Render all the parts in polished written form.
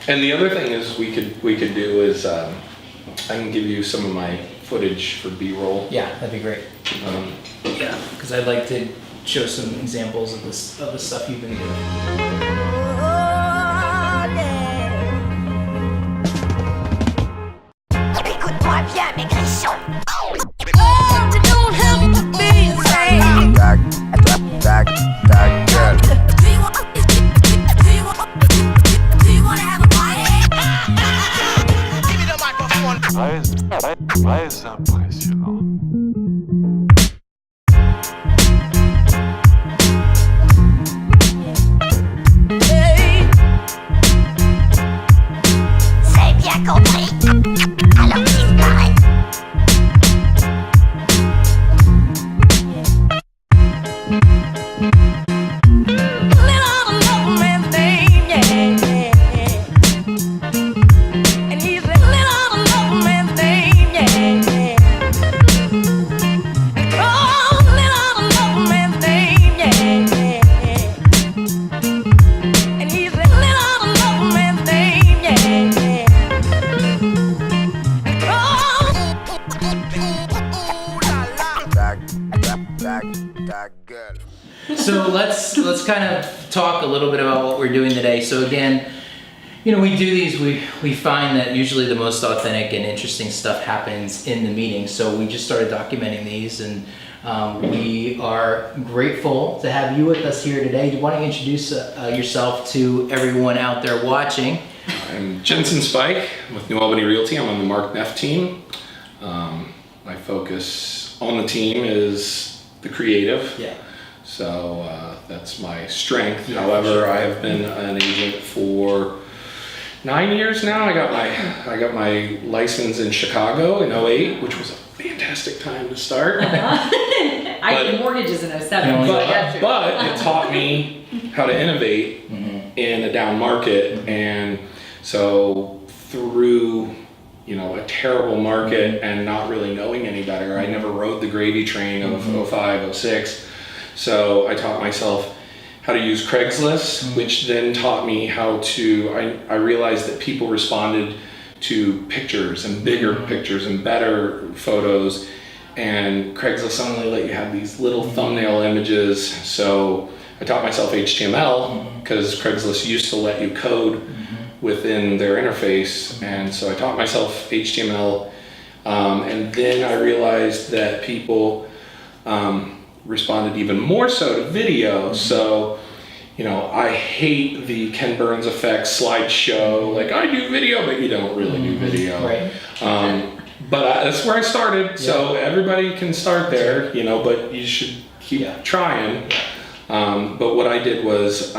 And the other thing is we could do is I can give you some of my footage for B-roll. Yeah, that'd be great. Yeah, because I'd like to show some examples of the stuff you've been doing. Écoute-moi bien, mes grichons. You don't have to be afraid. Do you wanna have a party? Give me the microphone. Très impressionnant. C'est bien compris. Alors disparaît. So let's kind of talk a little bit about what we're doing today. So again, you know, we do these, we find that usually the most authentic and interesting stuff happens in the meeting. So we just started documenting these, and we are grateful to have you with us here today. Why don't you introduce yourself to everyone out there watching? I'm Jensen Spike with New Albany Realty. I'm on the Mark Neff team. My focus on the team is the creative. Yeah. So that's my strength. Yeah, However, sure. I have been an agent for 9 years now. I got my license in Chicago in 08, which was a fantastic time to start. I did mortgages in 07, so I got you. But it taught me how to innovate in a down market, and so through a terrible market and not really knowing any better, I never rode the gravy train of 05, 06. So I taught myself how to use Craigslist, which then taught me how to, I realized that people responded to pictures and bigger pictures and better photos, and Craigslist only let you have these little thumbnail images. So I taught myself HTML because Craigslist used to let you code within their interface, and so I taught myself HTML, and then I realized that people responded even more so to video. So, I hate the Ken Burns effect slideshow, like I do video, but you don't really do video. Right. But that's where I started. So everybody can start there, but you should keep trying. But what I did was,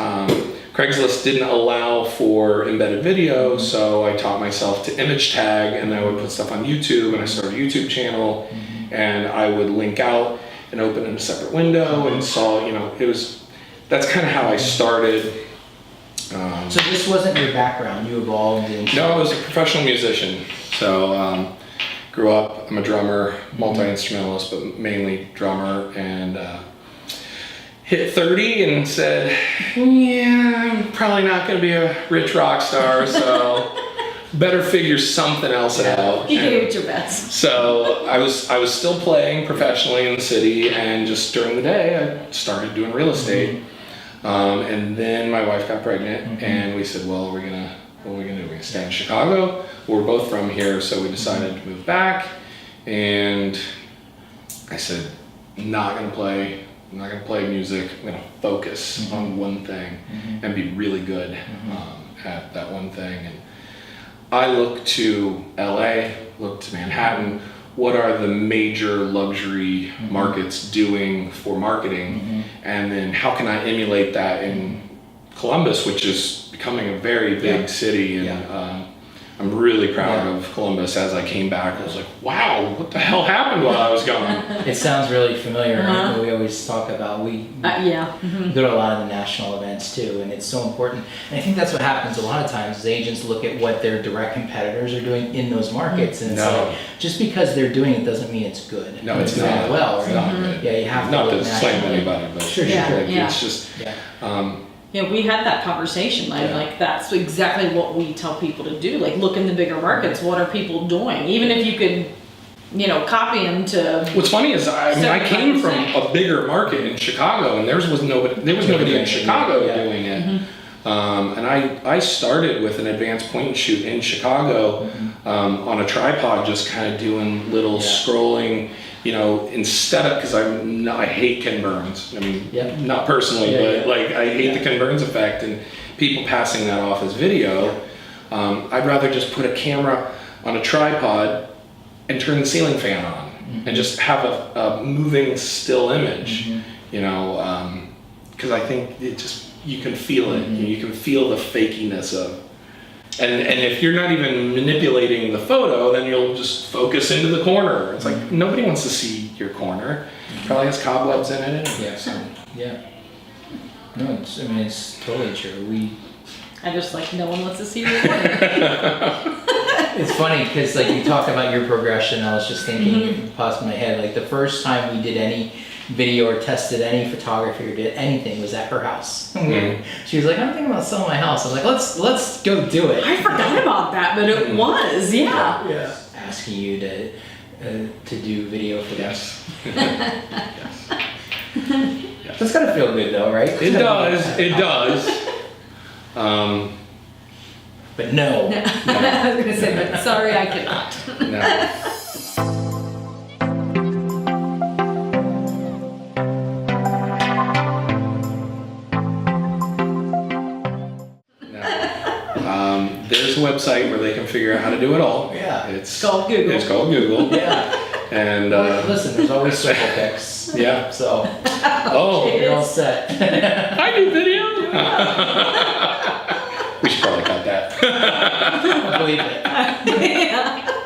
Craigslist didn't allow for embedded video, so I taught myself to image tag, and I would put stuff on YouTube, and I started a YouTube channel, and I would link out and open in a separate window, and saw, that's kind of how I started. So this wasn't your background, you evolved into... No, I was a professional musician. So grew up, I'm a drummer, multi-instrumentalist, but mainly drummer, and hit 30 and said, I'm probably not going to be a rich rock star, so better figure something else out. You gave it your best. So I was still playing professionally in the city, and just during the day I started doing real estate. And then my wife got pregnant, and we said, well, what are we gonna do? We're gonna stay in Chicago. We're both from here, so we decided to move back. And I said, I'm not gonna play music. I'm gonna focus on one thing and be really good at that one thing. And I look to LA, look to Manhattan. What are the major luxury markets doing for marketing? And then how can I emulate that in Columbus, which is becoming a very big city? And I'm really proud of Columbus. As I came back, I was like, wow, what the hell happened while I was gone? It sounds really familiar. Right? We always talk about, we go to a lot of the national events too, and it's so important. And I think that's what happens a lot of times is agents look at what their direct competitors are doing in those markets, and it's like, just because they're doing it doesn't mean it's good. No, it's not. Well, it's not good. Yeah, you have not to to slam anybody, but Sure. it's just Yeah, we had that conversation. Like that's exactly what we tell people to do. Like look in the bigger markets. What are people doing? Even if you could, copy them to. What's funny is I came from a bigger market in Chicago, and there was nobody in Chicago doing it. And I started with an advanced point and shoot in Chicago on a tripod, just kind of doing little scrolling. Instead of, because I hate Ken Burns. I mean, not personally, but like I hate the Ken Burns effect and people passing that off as video. I'd rather just put a camera on a tripod and turn the ceiling fan on and just have a moving still image. Because I think you can feel it. You can feel the fakiness of. And if you're not even manipulating the photo, then you'll just focus into the corner. It's like nobody wants to see your corner. Probably has cobwebs in it anyway. No, it's totally true. I just no one wants to see your corner. It's funny because you talk about your progression. I was just thinking, past my head, the first time we did any video or tested any photography or did anything was at her house. She was like, I'm thinking about selling my house. I was like, let's go do it. I forgot about that, but it was, Asking you to do video for us. That's gotta feel good though, right? It does. But no. I was gonna say, but sorry, I cannot. No. There's a website where they can figure out how to do it all. Yeah. It's called Google. It's called Google. Yeah. And listen, there's always circle pics. Yeah. So oh, you're all set. I do video. We should probably cut that. I believe it. Yeah.